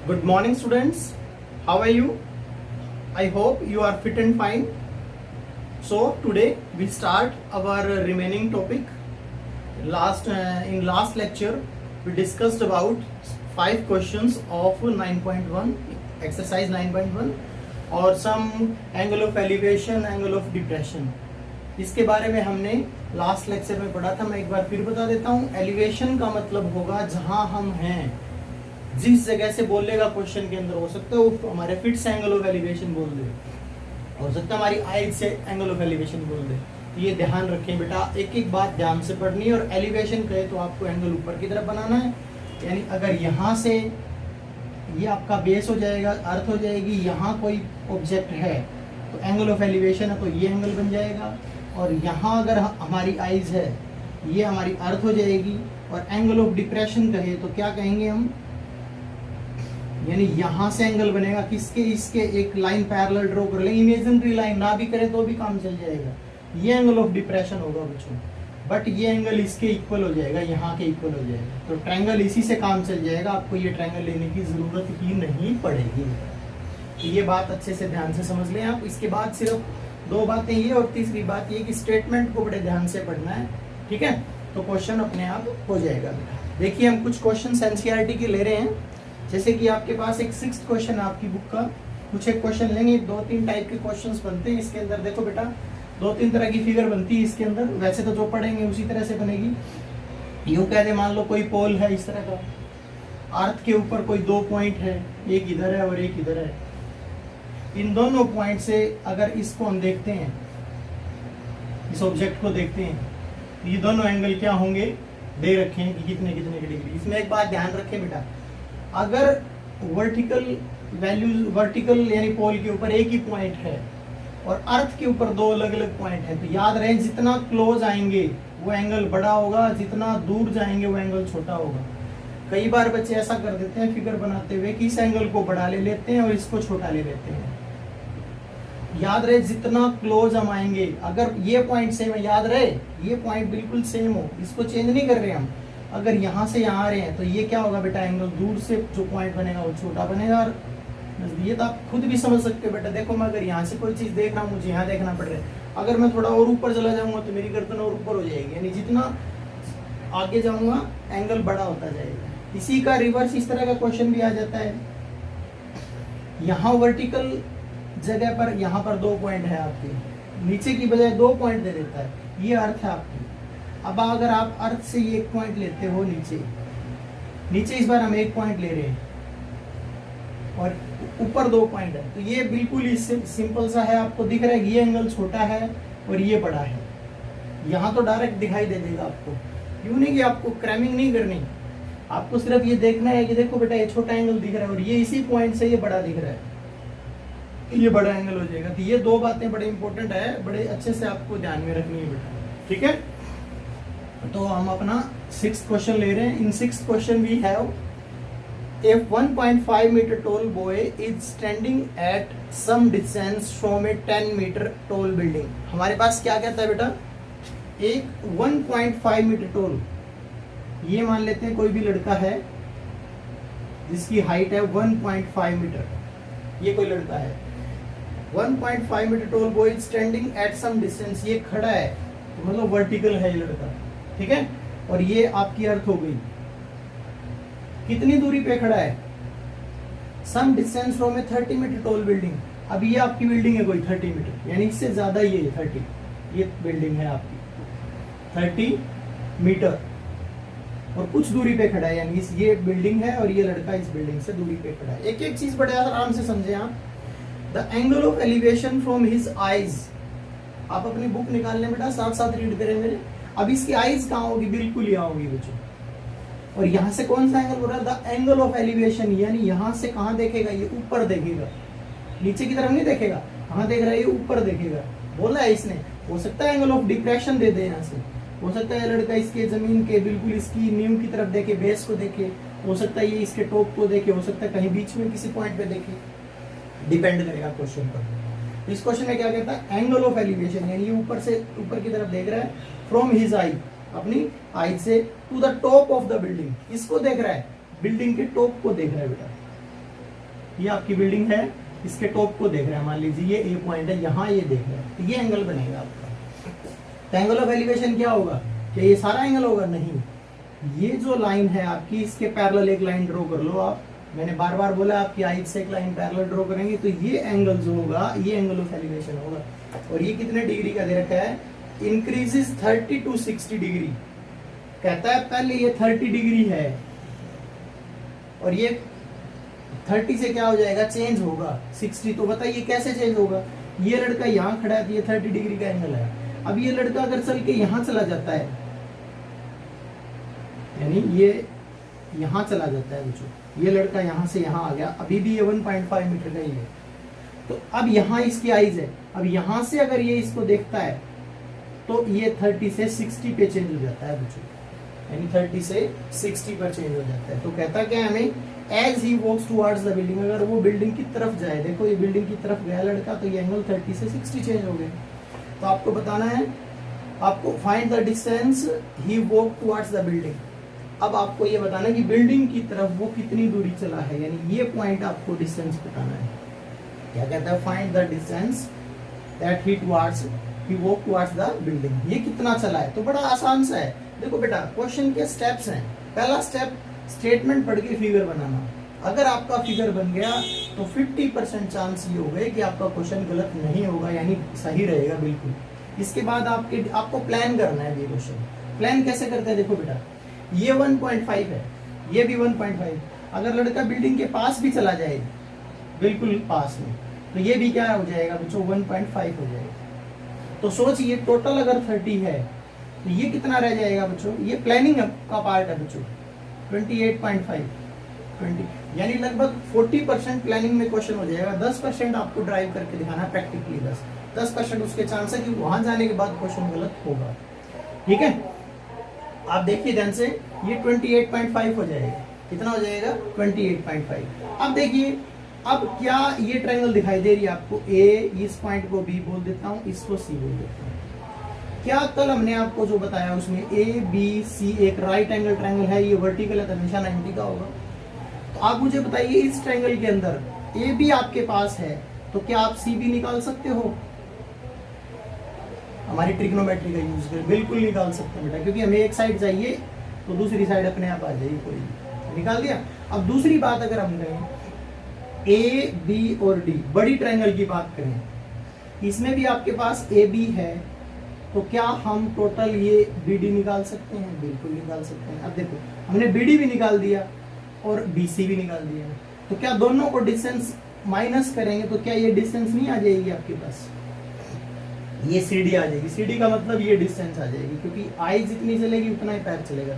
Good morning, students. How are you? I hope you are fit and fine. So today we start our remaining topic. In last lecture we discussed about 5 questions of 9.1 exercise 9.1 और some angle of elevation, angle of depression. इसके बारे में हमने last lecture में पढ़ा था. मैं एक बार फिर बता देता हूँ. एलिवेशन का मतलब होगा जहां हम हैं, जिस जगह से बोलेगा क्वेश्चन के अंदर. हो सकता है वो हमारे फिट से एंगल ऑफ एलिवेशन बोल दे, हो सकता है हमारी आइज से एंगल ऑफ एलिवेशन बोल दे. तो ये ध्यान रखें बेटा, एक एक बात ध्यान से पढ़नी है. और एलिवेशन कहे तो आपको एंगल ऊपर की तरफ बनाना है. यानी अगर यहाँ से ये आपका बेस हो जाएगा, अर्थ हो जाएगी, यहाँ कोई ऑब्जेक्ट है तो एंगल ऑफ एलिवेशन है तो ये एंगल बन जाएगा. और यहाँ अगर हमारी आइज है, ये हमारी अर्थ हो जाएगी. और एंगल ऑफ डिप्रेशन कहे तो क्या कहेंगे हम, यानी यहाँ से एंगल बनेगा किसके, इसके एक लाइन पैरेलल ड्रॉ कर लेंगे. इमेजिनरी लाइन ना भी करें तो भी काम चल जाएगा. ये एंगल ऑफ डिप्रेशन होगा बच्चों, बट ये एंगल इसके इक्वल हो जाएगा, यहाँ के इक्वल हो जाएगा. तो ट्रायंगल इसी से काम चल जाएगा. आपको ये ट्रायंगल लेने की जरूरत ही नहीं पड़ेगी. तो ये बात अच्छे से ध्यान से समझ लें आप. इसके बाद सिर्फ 2 बातें ये और तीसरी बात ये कि स्टेटमेंट को बड़े ध्यान से पढ़ना है. ठीक है, तो क्वेश्चन अपने आप हो जाएगा बेटा. देखिए हम कुछ क्वेश्चन एनसीईआरटी के ले रहे हैं. जैसे कि आपके पास एक 6th क्वेश्चन आपकी बुक का, कुछ एक क्वेश्चन लेंगे. 2-3 टाइप के क्वेश्चंस बनते हैं इसके अंदर. देखो बेटा 2-3 तरह की फिगर बनती है इसके अंदर. वैसे तो जो पढ़ेंगे उसी तरह से बनेगी. यूं कह दे, मान लो कोई पोल है इस तरह का, अर्थ के ऊपर कोई 2 पॉइंट है, एक इधर है और एक इधर है. इन दोनों पॉइंट से अगर इसको हम देखते हैं, इस ऑब्जेक्ट को देखते हैं, तो ये दोनों एंगल क्या होंगे दे रखे हैं कि कितने कितने की डिग्री. इसमें एक बात ध्यान रखें बेटा, अगर वर्टिकल यानी पोल के ऊपर एक ही पॉइंट है और अर्थ के ऊपर 2 अलग अलग पॉइंट है, तो याद रहे जितना क्लोज आएंगे वो एंगल बड़ा होगा, जितना दूर जाएंगे वो एंगल छोटा होगा. कई बार बच्चे ऐसा कर देते हैं फिगर बनाते हुए कि इस एंगल को बड़ा ले लेते हैं और इसको छोटा ले लेते हैं. याद रहे जितना क्लोज हम आएंगे, अगर ये पॉइंट सेम है, याद रहे ये पॉइंट बिल्कुल सेम हो, इसको चेंज नहीं कर रहे हम. अगर यहाँ से यहाँ आ रहे हैं तो ये क्या होगा बेटा, एंगल दूर से जो पॉइंट बनेगा वो छोटा बनेगा. और ये तो आप खुद भी समझ सकते हो बेटा. देखो मैं अगर यहाँ से कोई चीज देख रहा हूँ, मुझे यहाँ देखना पड़ रहा है. अगर मैं थोड़ा और ऊपर चला जाऊंगा तो मेरी गर्दन और ऊपर हो जाएगी. यानी जितना आगे जाऊंगा एंगल बड़ा होता जाएगा. इसी का रिवर्स इस तरह का क्वेश्चन भी आ जाता है. यहाँ वर्टिकल जगह पर यहाँ पर 2 पॉइंट है आपके, नीचे की बजाय 2 पॉइंट दे देता है. ये अर्थ है आपकी. अब अगर आप अर्थ से ये 1 पॉइंट लेते हो नीचे इस बार हम 1 पॉइंट ले रहे हैं और ऊपर 2 पॉइंट है, तो ये बिल्कुल ही सिंपल सा है. आपको दिख रहा है ये एंगल छोटा है और ये बड़ा है. यहाँ तो डायरेक्ट दिखाई दे देगा आपको. यूं नहीं कि आपको क्रैमिंग नहीं करनी, आपको सिर्फ ये देखना है कि देखो बेटा ये छोटा एंगल दिख रहा है और ये इसी पॉइंट से ये बड़ा दिख रहा है, ये बड़ा एंगल हो जाएगा. तो ये 2 बातें बड़े इंपॉर्टेंट है, बड़े अच्छे से आपको ध्यान में रखनी है बेटा. ठीक है, तो हम अपना 6th क्वेश्चन ले रहे हैं. In 6th question we have, if 1.5 meter tall boy is standing at some distance from a 10 meter tall building. हमारे पास क्या कहता है बेटा, एक 1.5 मीटर टोल, ये मान लेते हैं कोई भी लड़का है जिसकी हाइट है 1.5 मीटर. ये कोई लड़का है 1.5 metre tall boy standing at some distance, ये खड़ा है तो मतलब वर्टिकल है ये लड़का. ठीक है, और ये आपकी अर्थ हो गई. कितनी दूरी पे खड़ा है, some distance from a 30 metre tall building. अब ये आपकी बिल्डिंग है कोई 30 मीटर, यानी इससे ज्यादा ये 30, ये बिल्डिंग है आपकी 30 मीटर और कुछ दूरी पे खड़ा है. यानी ये बिल्डिंग है और ये लड़का इस बिल्डिंग से दूरी पे खड़ा है. एक एक चीज बड़े आराम से समझे आप. The angle of elevation from his eyes, आप अपनी बुक निकाल लें बेटा, साथ साथ रीड करें मेरे. अब इसकी आईज कहाँ होगी, बिल्कुल यहाँ होगी बच्चों. और यहाँ से कौन सा एंगल हो रहा है, द एंगल ऑफ एलिवेशन, यानी यहाँ से कहाँ देखेगा, ये ऊपर देखेगा, नीचे की तरफ नहीं देखेगा. कहाँ देख रहा है, ये ऊपर देखेगा. बोला है इसने. हो सकता है एंगल ऑफ डिप्रेशन दे दे यहाँ से, हो सकता है लड़का इसके जमीन के बिल्कुल इसकी नींव की तरफ देखे, बेस को देखे, हो सकता है ये इसके टॉप को देखे, हो सकता है कहीं बीच में किसी पॉइंट पे देखे. डिपेंड करेगा क्वेश्चन पर. इस क्वेश्चन में क्या कहता है, एंगल ऑफ एलिवेशन, यानी ये ऊपर से ऊपर की तरफ देख रहा है, फ्रॉम हिज आई, अपनी आई से, to the top of the building, इसको देख रहा है, बिल्डिंग के टॉप को देख रहा है बेटा. ये आपकी बिल्डिंग है, इसके टॉप को देख रहे हैं, मान लीजिए ये ए पॉइंट है, यहाँ ये देख रहे हैं, तो ये एंगल बनेगा आपका। तो एंगल ऑफ एलिवेशन क्या होगा? क्या ये सारा एंगल होगा? नहीं, ये जो लाइन है आपकी, इसके पैरेलल एक लाइन ड्रॉ कर लो आप। मैंने बार बार बोला आपकी आइट से एक लाइन पैरेलल ड्रॉ करेंगे तो ये एंगल जो होगा ये एंगल ऑफ एलिवेशन होगा। और ये कितने डिग्री का दे रखा है? Increases 30 to 60 degree. कहता है पहले ये 30 डिग्री है और ये 30 से क्या हो जाएगा? चेंज होगा 60। तो बताइए कैसे चेंज होगा? ये लड़का यहाँ खड़ा है तो ये 30 डिग्री का एंगल है। अब ये लड़का अगर चल के यहाँ चला जाता है, यानी ये यहाँ चला जाता है बच्चों, ये लड़का यहाँ से यहाँ आ गया, अभी भी ये 1.5 मीटर का ही है। तो अब यहाँ इसकी आइज है, अब यहाँ से अगर ये इसको देखता है तो ये 30 से 60 पे चेंज हो जाता है बच्चों, यानी 30 से 60 पर चेंज हो जाता है। तो कहता क्या है हमें? As he walks towards the building, अगर वो बिल्डिंग की तरफ जाए, देखो ये बिल्डिंग की तरफ गया लड़का, तो ये एंगल 30 से 60 चेंज हो गए। तो आपको बताना है, आपको find the distance he walk towards the building. अब आपको ये बताना है कि बिल्डिंग की तरफ वो कितनी दूरी चला है, यानी ये पॉइंट आपको डिस्टेंस बताना है। क्या कहता है? Find the distance that he walk towards the building. ये कितना चला है? तो बड़ा आसान सा है। देखो बेटा, क्वेश्चन के स्टेप्स हैं। पहला स्टेप, स्टेटमेंट पढ़ के फिगर बनाना। अगर आपका फिगर बन गया तो 50% चांस ये हो गए कि आपका क्वेश्चन गलत नहीं होगा, यानी सही रहेगा बिल्कुल। इसके बाद आपको प्लान करना है ये क्वेश्चन। प्लान कैसे करते हैं? देखो बेटा, ये 1.5 है, ये भी 1.5। अगर लड़का बिल्डिंग के पास भी चला जाए, बिल्कुल पास में, तो ये भी क्या हो जाएगा बच्चों? 1.5 हो जाएगा। तो सोचिए टोटल अगर 30 है तो ये कितना रह जाएगा बच्चों? ये प्लानिंग का पार्ट है बच्चों, 28.5, 20, यानी लगभग 40% प्लानिंग में क्वेश्चन हो जाएगा। 10% आपको ड्राइव करके दिखाना है प्रैक्टिकली, 10% उसके चांस है कि वहां जाने के बाद क्वेश्चन गलत होगा। ठीक है, आप देखिए ध्यान से, ये 28.5 हो जाएगा। कितना हो जाएगा? 28.5। अब देखिए, अब क्या ये ट्रायंगल दिखाई दे रही है आपको? ए, इस पॉइंट को बी बोल देता हूँ, इसको सी बोल देता हूँ। क्या कल हमने आपको जो बताया उसमें ए बी सी एक राइट एंगल ट्रायंगल है, ये वर्टिकल है तो हमेशा 90 का होगा। तो आप मुझे बताइए, इस ट्रायंगल के अंदर ए बी आपके पास है तो क्या आप सी बी निकाल सकते हो? हमारी ट्रिग्नोमेट्री का यूज कर बिल्कुल निकाल सकते हैं बेटा, क्योंकि हमें एक साइड चाहिए तो दूसरी साइड अपने आप आ जाएगी, कोई निकाल दिया। अब दूसरी बात अगर हम करें, ए बी और डी बड़ी ट्रायंगल की बात करें, इसमें भी आपके पास ए बी है, तो क्या हम टोटल ये बी डी निकाल सकते हैं? बिल्कुल निकाल सकते हैं। अब देखो, हमने बी डी भी निकाल दिया और बी सी भी निकाल दिया, तो क्या दोनों को डिस्टेंस माइनस करेंगे तो क्या ये डिस्टेंस नहीं आ जाएगी आपके पास? ये सी डी आ जाएगी। सी डी का मतलब ये डिस्टेंस आ जाएगी, क्योंकि आई जितनी चलेगी उतना ही पैर चलेगा,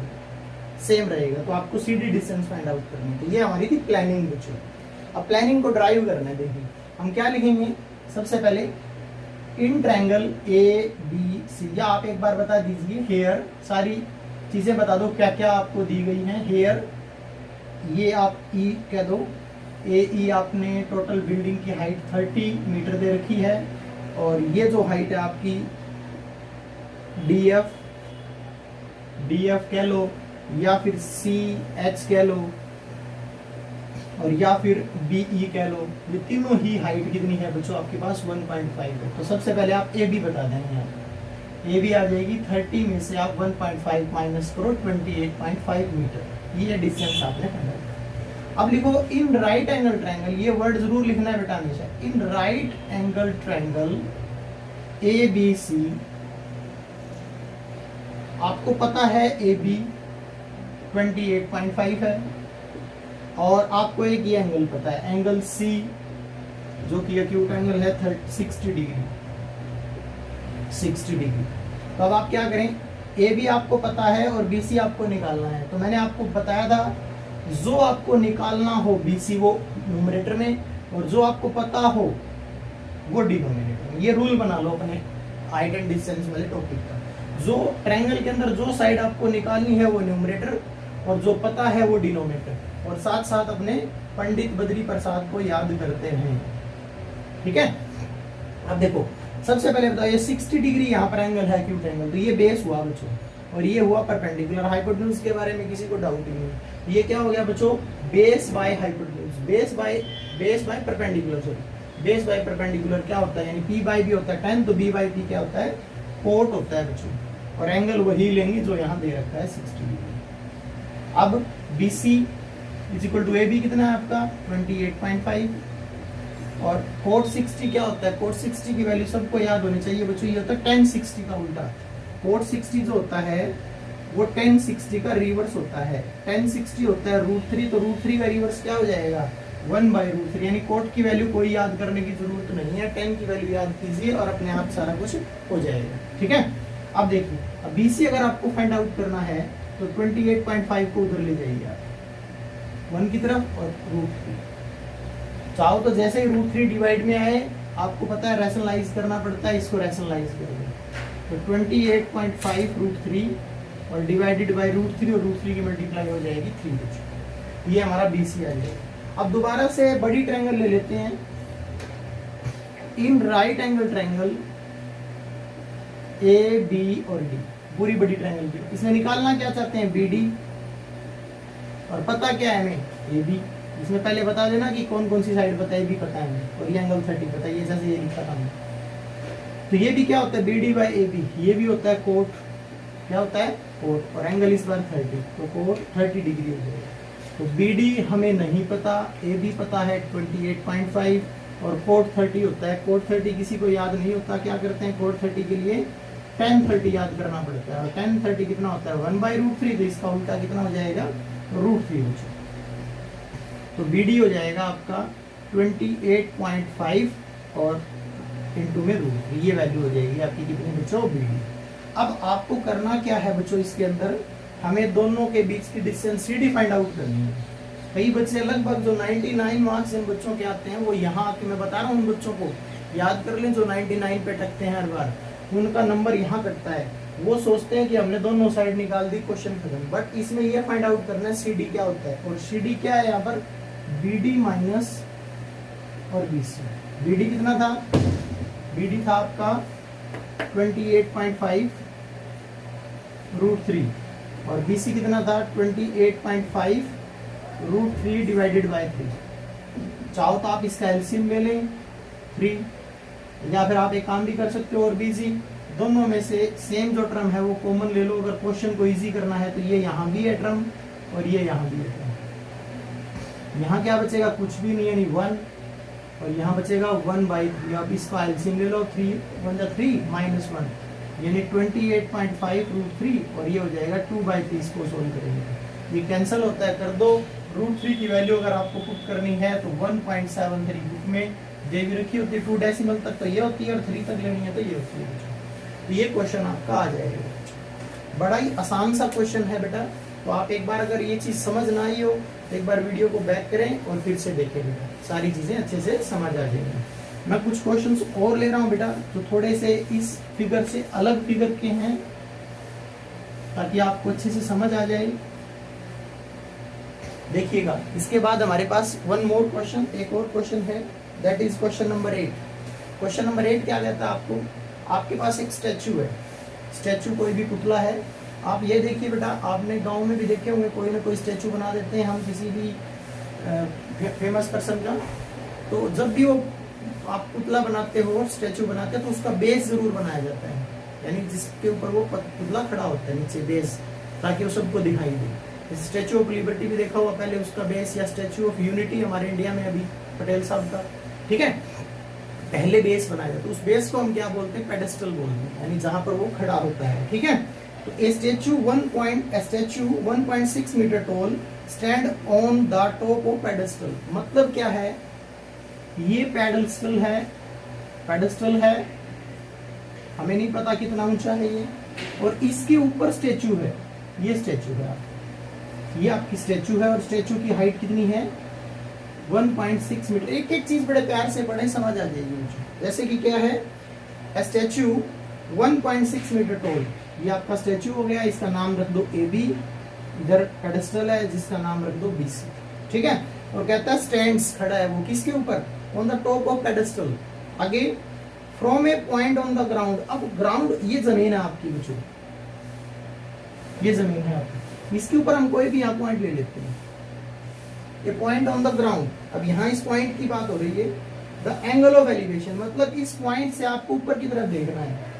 सेम रहेगा। तो आपको C D distance find out करनी है। तो ये हमारी थी प्लानिंग बच्चों। अब प्लानिंग को ड्राइव करना है। देखिए हम क्या लिखेंगे? सबसे पहले इन ट्रायंगल ए बी सी, या आप एक बार बता दीजिए हेयर, सारी चीजें बता दो क्या क्या आपको दी गई हैं। हेयर, ये आप ई कह दो, ए ई आपने टोटल बिल्डिंग की हाइट 30 मीटर दे रखी है, और ये जो हाइट है आपकी डी एफ कह लो, या फिर सी एच कह लो, और या फिर बी ई कह लो। ये तीनों ही हाइट कितनी है बच्चों? आपके पास 1.5 है। तो सबसे पहले आप ए बी बता देंगे। यहाँ ए बी आ जाएगी, 30 में से आप 1.5 माइनस करो, 28.5 मीटर। ये डिस्टेंस आपने फाइंड। अब लिखो इन राइट एंगल ट्रायंगल, ये वर्ड जरूर लिखना है बेटा हमेशा। In right angle triangle A B C, आपको पता है ए बी 28.5 है, और आपको एक ये एंगल पता है, एंगल सी, जो कि एक्यूट एंगल है 60 डिग्री। 60 डिग्री। तो अब आप क्या करें? ए बी आपको पता है और बी सी आपको निकालना है। तो मैंने आपको बताया था, जो आपको निकालना हो बी सी वो न्यूमरेटर में, और जो आपको पता हो वो डिनोमिनेटर में। ये रूल बना लो अपने हाइट एंड डिस्टेंस वाले टॉपिक का। जो ट्रायंगल के अंदर जो साइड आपको निकालनी है वो न्यूमरेटर, और जो पता है वो डिनोमिनेटर। और साथ साथ अपने पंडित बद्री प्रसाद को याद करते हैं। ठीक है, अब देखो सबसे पहले बताओ, ये 60 डिग्री यहाँ पर एंगल है एक्यूट एंगल, तो ये बेस हुआ बच्चों, और ये हुआ परपेंडिकुलर। हाइपोटेन्यूज के बारे में किसी को डाउट ही नहीं। ये क्या हो गया बच्चों? Base by hypotenuse, base by perpendicular, sorry base by perpendicular क्या होता है, यानी पी बाई बी होता है 10, तो बी बाई पी क्या होता है, कोट होता है बच्चों, और एंगल वही लेंगे जो यहाँ दे रखा है 60 डिग्री। अब B C is equal to A B कितना है आपका 28.5, और कोट 60 क्या होता है, कोट 60 की वैल्यू सबको याद होनी चाहिए बच्चों, ये होता है tan 60 का उल्टा। कोट 60 जो होता है वो tan 60 का रिवर्स होता है, tan 60 होता है √3, तो √3 का रिवर्स क्या हो जाएगा 1/√3, यानी कोट की वैल्यू कोई याद करने की जरूरत नहीं है, tan की वैल्यू याद कीजिए और अपने आप सारा कुछ हो जाएगा। ठीक है, अब देखिए, अब BC अगर आपको फाइंड आउट करना है तो 28.5 को उधर ले जाइए आप 1 की तरफ और √3, चाहो तो जैसे ही √3 डिवाइड में आए, आपको पता है रैशनलाइज करना पड़ता है, इसको रैशनलाइज करेंगे तो 28.5 √3 और डिवाइडेड बाय √3, और √3 की मल्टीप्लाई हो जाएगी 3, ये हमारा BC आ जाएगा। अब दोबारा से बड़ी ट्रायंगल ले लेते हैं, इन राइट एंगल ट्रायंगल AB और D, पूरी बड़ी ट्रायंगल की, इसमें निकालना क्या चाहते हैं BD, और पता क्या है हमें AB, इसमें पहले बता देना कि कौन कौन सी साइड पता है, भी पता है, और ये एंगल 30 पता है, ये जैसे ये लिखा था। तो ये भी क्या होता है BD बाय AB, ये भी होता है कोट, क्या होता है कोट, और एंगल इस बार 30, तो कोट 30 डिग्री हो जाएगा। तो BD हमें नहीं पता, AB पता है 28.5, और कोट 30 होता है, कोट 30 किसी को याद नहीं होता, क्या करते हैं कोट 30 के लिए tan 30 याद करना पड़ता है, और tan 30 कितना होता है 1/√3, तो इसका उल्टा कितना हो जाएगा √3 हो जाएगा। तो BD हो जाएगा आपका 28.5 और इंटू में √3, ये वैल्यू हो जाएगी आपकी कितनी बच्चों BD। अब आपको करना क्या है बच्चों, इसके अंदर हमें दोनों के बीच की डिस्टेंस CD फाइंड आउट करनी है। कई बच्चे लगभग जो 99 मार्क्स इन बच्चों के आते हैं, वो यहाँ आके मैं बता रहा हूँ उन बच्चों को याद कर लें जो 99 पे टकते हैं हर बार, उनका नंबर यहाँ कटता है, वो सोचते हैं कि हमने दोनों साइड निकाल दी, क्वेश्चन खत्म। बट इसमें ये फाइंड आउट करना है CD क्या होता है, और CD क्या है यहाँ पर BD माइनस और BC। BD कितना था, BD था आपका 28.5 √3, और BC कितना था 28.5 √3 डिवाइडेड बाय 3। चाहो तो आप इसका एलसीएम ले लें 3, या फिर आप एक काम भी कर सकते हो, और BC दोनों में से सेम जो टर्म है वो कॉमन ले लो, अगर क्वेश्चन को इजी करना है तो ये यहाँ भी है टर्म और ये यहाँ भी है टर्म। यहाँ क्या बचेगा, कुछ भी नहीं, यानी 1, और यहाँ बचेगा 1/3, आप इसका एलसीएम ले लो, 3 1 3 -1, यानी 28.5 √3, और ये हो जाएगा 2/3, इसको सोल्व करेंगे, ये कैंसिल होता है, कर दो। √3 की वैल्यू अगर आपको पुट करनी है तो 1.73 बुक में जे भी रखी होती है, 2 डेसिमल तक तो ये होती है, और 3 तक लेनी है तो ये होती है। तो ये क्वेश्चन आपका आ जाएगा, बड़ा ही आसान सा क्वेश्चन है बेटा। तो आप एक बार अगर ये चीज समझ ना आई हो तो एक बार वीडियो को बैक करें और फिर से देखें बेटा, सारी चीजें अच्छे से समझ आ जाएंगी। मैं कुछ क्वेश्चंस और ले रहा हूँ बेटा, जो थोड़े से इस फिगर से अलग फिगर के हैं, ताकि आपको अच्छे से समझ आ जाए। देखिएगा, इसके बाद हमारे पास वन मोर क्वेश्चन, एक और क्वेश्चन है, that is question number 8। Question number 8 क्या कहता है आपको, आपके पास एक स्टैचू है, स्टैचू कोई भी पुतला है, आप ये देखिए बेटा, आपने गांव में भी देखे होंगे कोई ना कोई स्टैचू बना देते हैं हम किसी भी फेमस पर्सन का। तो जब भी वो आप पुतला बनाते हो, स्टैचू बनाते हो, तो उसका बेस जरूर बनाया जाता है, यानी जिसके ऊपर वो पुतला खड़ा होता है नीचे बेस, ताकि वो सबको दिखाई दे। स्टैचू ऑफ लिबर्टी भी देखा हुआ पहले, उसका बेस, या स्टैचू ऑफ यूनिटी हमारे इंडिया में अभी पटेल साहब का, ठीक है, पहले बेस बनाया जाता है, उस बेस को हम क्या बोलते हैं, पेडेस्टल बोलते हैं, यानी जहां पर वो खड़ा होता है, ठीक है। तो a statue 1.6 metre tall stand on the top of pedestal, मतलब क्या है, ये पेडेस्टल है, पेडेस्टल है, हमें नहीं पता कितना ऊंचा है ये, और इसके ऊपर स्टैचू है, ये स्टैचू है, ये आपकी स्टैचू है, और स्टैचू की हाइट कितनी है 1.6 मीटर। एक एक चीज बड़े प्यार से पढ़े, समझ आ जाएगी मुझे। जैसे कि क्या है, स्टैचू 1.6 मीटर टॉल, ये आपका स्टैचू हो गया, इसका नाम रख दो AB, इधर पेडेस्टल है जिसका नाम रख दो BC, ठीक है। और कहता है स्टैंड्स, खड़ा है वो किसके ऊपर, on the top of pedestal, आगे from a point on the ground. अब ग्राउंड ये जमीन है आपकी बच्चों, ये जमीन है आपकी, इसके ऊपर हम कोई भी यहाँ पॉइंट ले लेते हैं, ए पॉइंट ऑन द ग्राउंड। अब यहाँ इस पॉइंट की बात हो रही है, द एंगल ऑफ एलिवेशन, मतलब इस पॉइंट से आपको ऊपर की तरफ देखना है।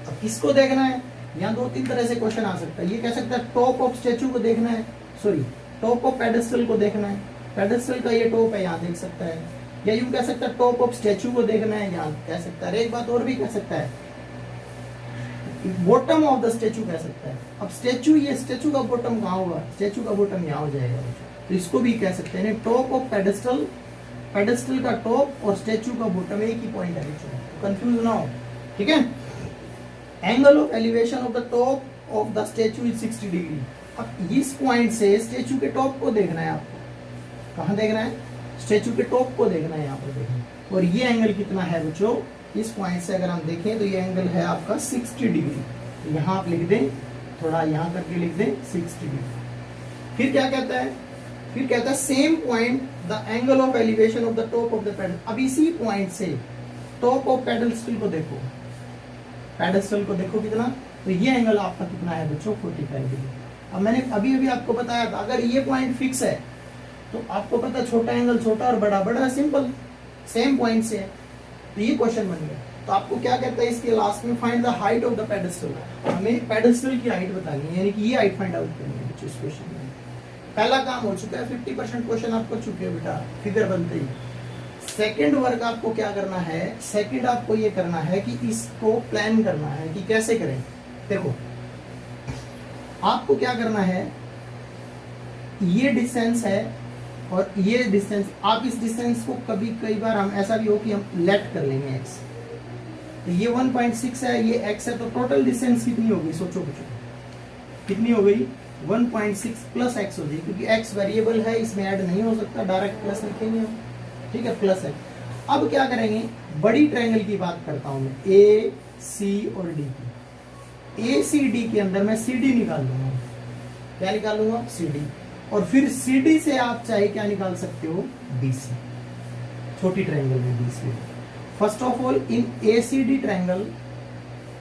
अब किसको देखना है, यहाँ दो तीन तरह से क्वेश्चन आ सकता है। ये कह सकता है टॉप ऑफ स्टेचू को देखना है, सॉरी टॉप ऑफ पेडेस्टल को देखना है, पेडेस्टल का ये टॉप है यहाँ देख सकता है, या यूं कह सकता है टॉप ऑफ स्टेचू को देखना है यहाँ कह सकता है। एक बात और भी कह सकता है, बॉटम ऑफ द स्टेचू कह सकता है। अब स्टेचू, ये स्टेचू का बॉटम कहाँ होगा, स्टेचू का बॉटम यहाँ हो जाएगा, तो इसको भी कह सकते हैं टॉप ऑफ पेडेस्टल, पेडेस्टल का टॉप और स्टेचू का बॉटम एक ही पॉइंट है, कंफ्यूज ना हो, ठीक है। Angle of elevation of the top of the statue is 60 degree. अब इस पॉइंट से स्टेचू के टॉप को देखना है आपको, कहाँ देखना है, स्टेचू के टॉप को देखना है, यहाँ पर देखना है। और ये एंगल कितना है बच्चों, इस पॉइंट से अगर हम देखें तो ये एंगल है आपका 60 डिग्री। तो यहाँ आप लिख दें, थोड़ा यहाँ करके लिख दें 60 डिग्री। फिर क्या कहता है, फिर कहता है same point the angle of elevation of the top of the pedal. अब इसी पॉइंट से टॉप ऑफ पेडस्टल को देखो, पेडस्टल को देखो कितना, तो ये एंगल आपका कितना है बच्चों 45 डिग्री। अब मैंने अभी अभी आपको बताया था, अगर ये पॉइंट फिक्स है तो आपको पता छोटा एंगल छोटा और बड़ा बड़ा, सिंपल सेम पॉइंट से है, तो ये क्वेश्चन बन गया। तो आपको क्या कहता है इसके लास्ट में, find the height of the pedestal, हमें पेडेस्टल की हाइट बतानी है, यानी कि ये हाइट फाइंड आउट करनी है बच्चों इस क्वेश्चन में। पहला काम हो चुका है, 50% क्वेश्चन आप कर चुके हो बेटा फिगर बनते ही। सेकंड वर्क आपको क्या करना है, सेकंड आपको ये करना है कि इसको प्लान करना है कि कैसे करें। देखो आपको क्या करना है, ये डिस्टेंस है और ये डिस्टेंस, आप इस डिस्टेंस को कभी कई बार हम ऐसा भी हो कि हम लेट कर लेंगे x, तो ये 1.6 है, ये x है, तो टोटल डिस्टेंस कितनी होगी सोचो बच्चों, कितनी हो गई 1.6 प्लस x हो जाएगी, क्योंकि x वेरिएबल है, इसमें ऐड नहीं हो सकता, डायरेक्ट प्लस लिखेंगे हम, ठीक है प्लस है। अब क्या करेंगे, बड़ी ट्रायंगल की बात करता हूं मैं, ए सी और डी की। ए सी डी के अंदर मैं सी डी निकाल लूंगा, क्या निकालूंगा सी डी, और फिर सी डी से आप चाहे क्या निकाल सकते हो बी सी, छोटी ट्रायंगल में B C. First of all in A C D triangle,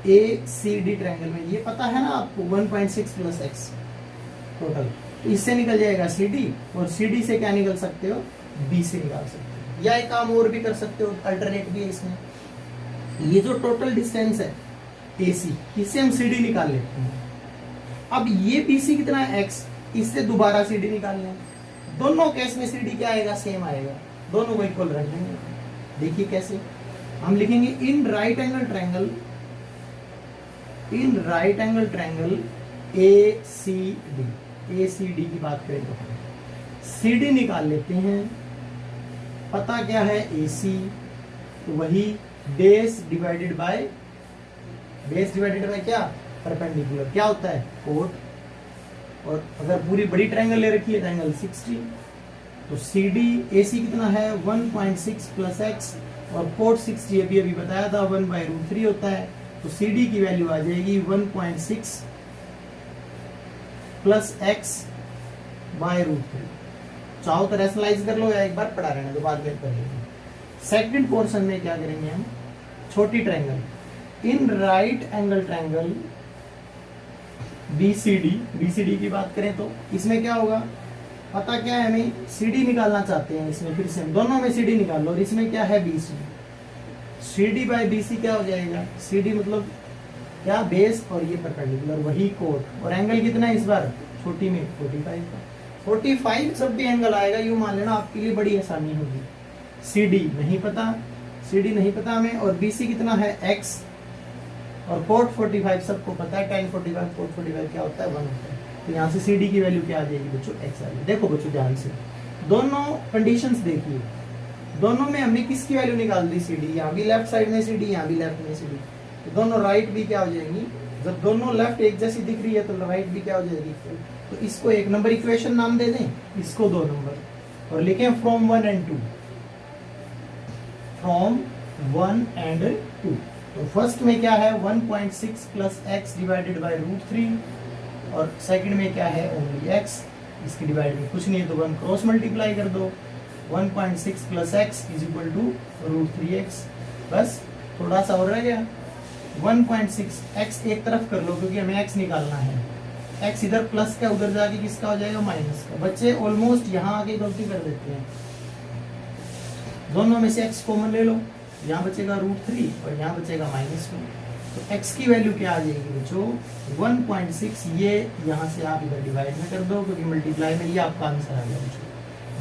A C D triangle में ये पता है ना आपको 1.6 प्लस एक्स टोटल, इससे निकल जाएगा सी डी, और सी डी से क्या निकल सकते हो बी से निकाल सकते हो, या एक काम और भी कर सकते हो, अल्टरनेट भी है इसमें। ये जो टोटल डिस्टेंस है AC, इससे हम CD निकाल लेते हैं। अब ये BC कितना है x, इससे दोबारा CD निकाल लें, दोनों केस में CD क्या आएगा सेम आएगा, दोनों को इक्वल रख देंगे। देखिए कैसे हम लिखेंगे, इन राइट एंगल ट्रायंगल, इन right angle triangle ACD, ACD की बात करें तो CD निकाल लेते हैं, पता क्या है AC, तो वही base divided by, base divided by क्या परपेंडिकुलर, क्या होता है कोट, और अगर पूरी बड़ी ट्रायंगल ले रखी है तो एंगल 60, तो CD AC कितना है 1.6 प्लस x, और कोट 60 अभी अभी बताया था 1/√3 होता है, तो CD की वैल्यू आ जाएगी 1.6 प्लस x बाय √3। चाहो तो रैशनलाइज कर लो या एक बार पढ़ा रहने दो, बाद में कर लेंगे। सेकंड पोर्शन में क्या करेंगे हम, छोटी ट्रायंगल, इन राइट एंगल ट्रायंगल BCD की बात करें तो इसमें क्या होगा, पता क्या है हमें, CD निकालना चाहते हैं इसमें, फिर से दोनों में CD निकाल लो, और इसमें क्या है BC, CD बाय BC क्या हो जाएगा, CD मतलब क्या बेस और ये परपेंडिकुलर, वही कोट, और एंगल कितना है इस बार छोटी में 45 का, 45 सब भी एंगल आएगा, यूं मान लेना आपके लिए बड़ी आसानी होगी। CD नहीं पता, CD नहीं पता हमें, और BC कितना है x, और कोट 45 सबको पता है, tan 45 कोट 45 क्या होता है 1 होता है, तो यहाँ से CD की वैल्यू क्या आ जाएगी बच्चों x आ जाएगी। देखो बच्चों ध्यान से दोनों कंडीशंस देखिए, दोनों में हमने किसकी वैल्यू निकाल दी CD, यहाँ भी लेफ्ट साइड में CD, यहाँ भी लेफ्ट में CD, तो दोनों राइट भी क्या हो जाएंगी, जब दोनों लेफ्ट एक जैसी दिख रही है तो राइट भी क्या हो जाएगी, तो इसको 1 नंबर इक्वेशन नाम दे दें, इसको 2 नंबर, और लिखें फ्रॉम 1 and 2, फ्रॉम 1 and 2। तो फर्स्ट में क्या है 1.6 प्लस x डिवाइडेड बाय √3, और सेकंड में क्या है ओनली x, इसकी डिवाइड में कुछ नहीं है तो 1 क्रॉस मल्टीप्लाई कर दो, 1.6 plus x is equal to √3x, बस थोड़ा सा और रह गया 1.6 x एक तरफ कर लो क्योंकि हमें x निकालना है, x इधर प्लस का, उधर जाके किसका हो जाएगा, माइनस का। बच्चे ऑलमोस्ट यहाँ आके गलती कर देते हैं, दोनों में से x कॉमन ले लो, यहाँ बचेगा √3 और यहाँ बचेगा -2। तो x की वैल्यू क्या आ जाएगी बच्चों, 1.6। ये यहाँ से आप इधर डिवाइड में कर दो, क्योंकि मल्टीप्लाई में ये आपका आंसर आ गया बच्चों।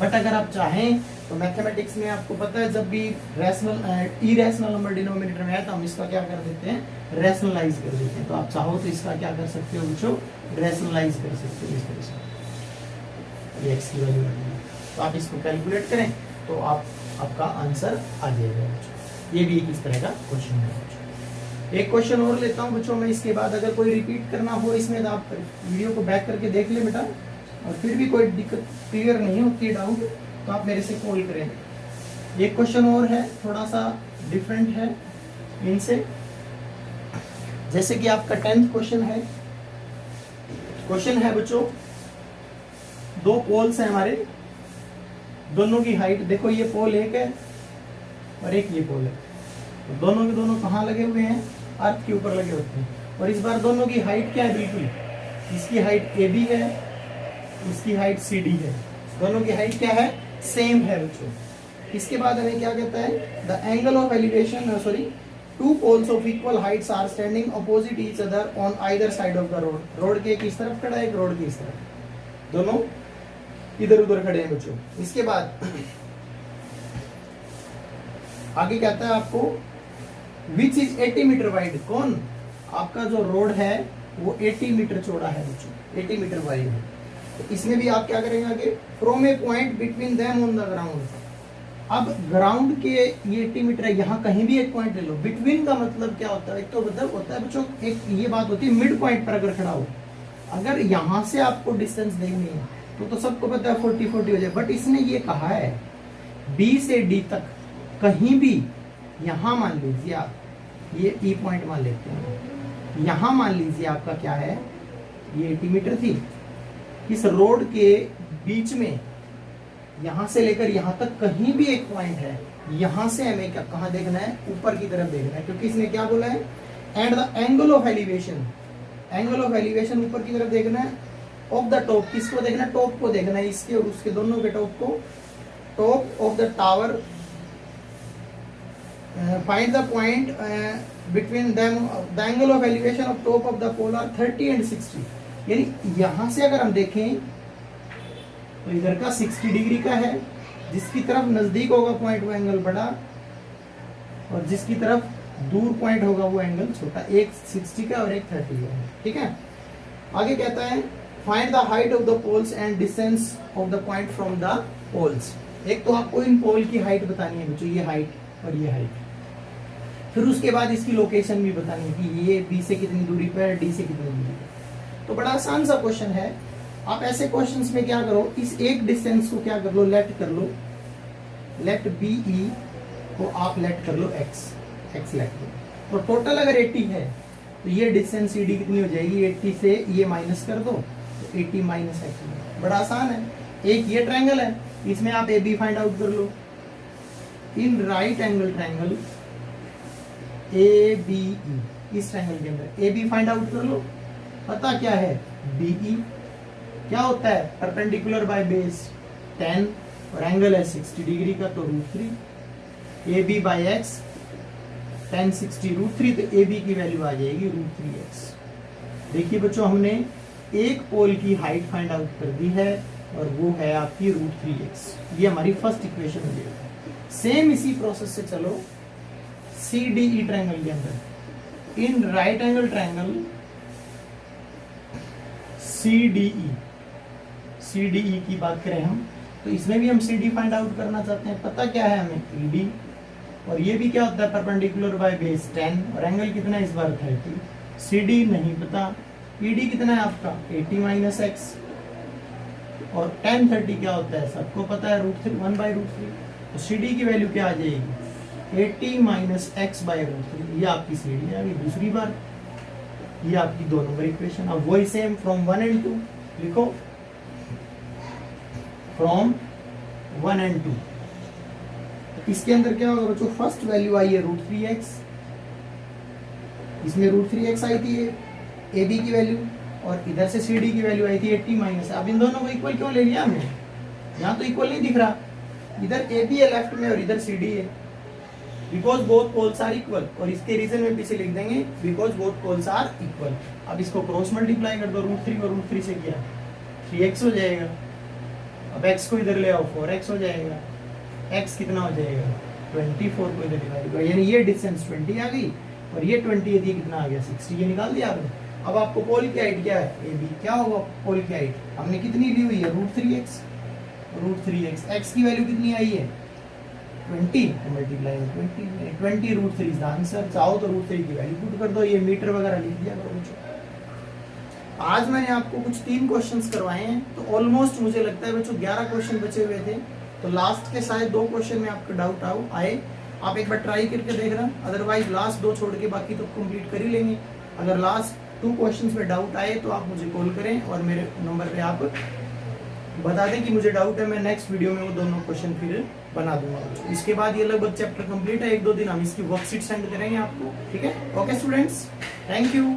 बट अगर आप चाहें तो मैथमेटिक्स में आपको पता है, जब भी रैशनल इरेशनल नंबर डिनोमिनेटर में है तो हम इसका क्या कर देते हैं, रैशनलाइज कर देते हैं। तो आप चाहो तो इसका क्या कर सकते हो बच्चों, रैशनलाइज कर सकते हो इस तरह से। ये x की वैल्यू है, तो आप इसको कैलकुलेट करें तो आपका आंसर आ जाएगा बच्चों। ये भी इस तरह का क्वेश्चन है बच्चों। एक क्वेश्चन और लेता हूँ बच्चों मैं, इसके बाद अगर कोई रिपीट करना हो इसमें तो आप वीडियो को बैक करके देख ले बेटा, और फिर भी कोई दिक्कत क्लियर नहीं होती है, डाउट, तो आप मेरे से कॉल करें। एक क्वेश्चन और है, थोड़ा सा डिफरेंट है इनसे। जैसे कि आपका 10th क्वेश्चन है। क्वेश्चन है बच्चों, दो पोल्स हैं हमारे, दोनों की हाइट देखो, ये पोल एक है और एक ये पोल है। तो दोनों के दोनों कहाँ लगे हुए हैं, अर्थ के ऊपर लगे होते हैं। और इस बार दोनों की हाइट क्या है, बिल्कुल इसकी हाइट AB है, इसकी हाइट CD है। दोनों की हाइट क्या है, सेम है बच्चों। इसके बाद हमें क्या कहता है, the angle of elevation, sorry, two poles of equal heights are standing opposite each other on either side of the road. Road के एक इस तरफ खड़ा है, एक रोड की इस तरफ, दोनों इधर उधर खड़े हैं बच्चों। इसके बाद आगे कहता है आपको, विच इज 80 मीटर वाइड। कौन, आपका जो रोड है वो 80 मीटर चौड़ा है बच्चों, 80 मीटर वाइड है। तो इसमें भी आप क्या करेंगे आगे, from a point between them on the ground. अब ग्राउंड के ये 80 मीटर है, यहाँ कहीं भी एक पॉइंट ले लो। बिटवीन का मतलब क्या होता है, एक तो मतलब होता है बच्चों, एक ये बात होती है मिड पॉइंट पर अगर खड़ा हो, अगर यहाँ से आपको डिस्टेंस देखनी है तो सबको पता है 40-40 हो जाए। बट इसने ये कहा है B से D तक कहीं भी, यहाँ मान लीजिए आप ये E पॉइंट मान लेते हैं, यहाँ मान लीजिए आपका क्या है, ये 80 मीटर थी। इस रोड के बीच में यहाँ से लेकर यहाँ तक कहीं भी एक पॉइंट है, यहाँ से हमें क्या कहाँ देखना है, ऊपर की तरफ देखना है, क्योंकि इसने क्या बोला है, and the angle of elevation, angle of elevation ऊपर की तरफ देखना है। ऑफ द टॉप, किसको देखना है, टॉप को देखना है, इसके और उसके दोनों के टॉप को। Top of the tower, find the point between them, the angle of elevation of top of the pole are 30 and 60। यानी यहां से अगर हम देखें तो इधर का 60 डिग्री का है, जिसकी तरफ नजदीक होगा पॉइंट वो एंगल बड़ा, और जिसकी तरफ दूर पॉइंट होगा वो एंगल छोटा। एक 60 का और एक 30 का है, ठीक है। आगे कहता है, find the height of the poles and distance of the point from the poles. एक तो आपको इन पोल की हाइट बतानी है बच्चों, ये हाइट और ये हाइट। फिर उसके बाद इसकी लोकेशन भी बतानी है कि ये B से कितनी दूरी पर है, D से कितनी दूरी पर। तो बड़ा आसान सा क्वेश्चन है। आप ऐसे क्वेश्चंस में क्या करो, इस एक डिस्टेंस को क्या कर लो, लेट कर लो, लेट BE को आप लेट कर लो x लेट करो। तो टोटल अगर 80 है तो ये डिस्टेंस CD कितनी हो जाएगी, 80 से ये माइनस कर दो तो 80 माइनस x। बड़ा आसान है। एक ये ट्रायंगल है, इसमें आप AB फाइंड आउट कर लो। In right angle triangle ABE, इस ट्रायंगल के अंदर AB फाइंड आउट कर लो। पता क्या है, BE क्या होता है, परपेंडिकुलर बाय बेस 10 और एंगल है 60 डिग्री का, तो √3। AB बाय x 10 60 √3, तो AB की वैल्यू आ जाएगी √3x। देखिए बच्चों, हमने एक पोल की हाइट फाइंड आउट कर दी है और वो है आपकी √3x। ये हमारी फर्स्ट इक्वेशन हो जाएगी। सेम इसी प्रोसेस से चलो CDE ट्रायंगल के अंदर। इन राइट एंगल ट्रायंगल CDE की बात करें हम, तो इसमें भी हम CD फाइंड आउट करना चाहते हैं। पता क्या है हमें, ED, और ये भी क्या होता है, परपेंडिकुलर बाय बेस 10 और एंगल कितना है इस बार 30। CD नहीं पता, ED कितना है आपका 80 माइनस x, और tan 30 क्या होता है सबको पता है, √1/√3। तो CD की वैल्यू क्या आ जाएगी, 80 माइनस x/√3। ये आपकी CD आ गई दूसरी बार। ये आपकी 2 नंबर इक्वेशन। अब वही सेम फ्रॉम 1 and 2 लिखो, फ्रॉम 1 and 2। तो इसके अंदर क्या होगा बच्चों, फर्स्ट वैल्यू आई है √3x, इसमें √3x आई थी AB की वैल्यू, और इधर से सी डी की वैल्यू आई थी 80 माइनस। अब इन दोनों को इक्वल क्यों ले लिया हमने, यहाँ तो इक्वल नहीं दिख रहा, इधर ए बी है लेफ्ट में और इधर सी डी है, because both poles are equal. और इसके रीजन में पीछे लिख देंगे because both poles are equal. अब इसको क्रॉस मल्टीप्लाई कर दो, √3 को √3 से किया 3x हो जाएगा। अब x को इधर ले आओ 4x हो जाएगा। x कितना हो जाएगा 24 को इधर डिवाइड करो, यानी ये डिस्टेंस 20 आ गई और ये 20 है, कितना आ गया 60, ये निकाल दिया आपने। अब आपको पोल की हाइट क्या है ए बी, क्या होगा पोल की हाइट हमने कितनी ली हुई है √3x, √3x, x की वैल्यू कितनी आई है 20 मल्टीप्लाई 20 √3 इज द आंसर। चाहो तो √3 की वैल्यू पुट कर दो, ये मीटर वगैरह लिख दिया करो बच्चों। आज मैंने आपको कुछ 3 क्वेश्चंस करवाए हैं, तो ऑलमोस्ट मुझे लगता है बच्चों 11 क्वेश्चन बचे हुए थे, तो लास्ट के शायद 2 क्वेश्चन में आपको डाउट आए, आप एक बार ट्राई करके देख रहे, अदरवाइज लास्ट 2 छोड़ के बाकी तो कंप्लीट कर ही लेंगे। अगर लास्ट 2 क्वेश्चंस में डाउट आए तो आप मुझे कॉल करें और मेरे नंबर पे आप बता दें कि मुझे डाउट है, मैं नेक्स्ट वीडियो में वो दोनों क्वेश्चन फिर बना दूंगा। इसके बाद ये लगभग चैप्टर कंप्लीट है, 1-2 दिन हम इसकी वर्कशीट सेंड करेंगे आपको, ठीक है। Okay students, thank you.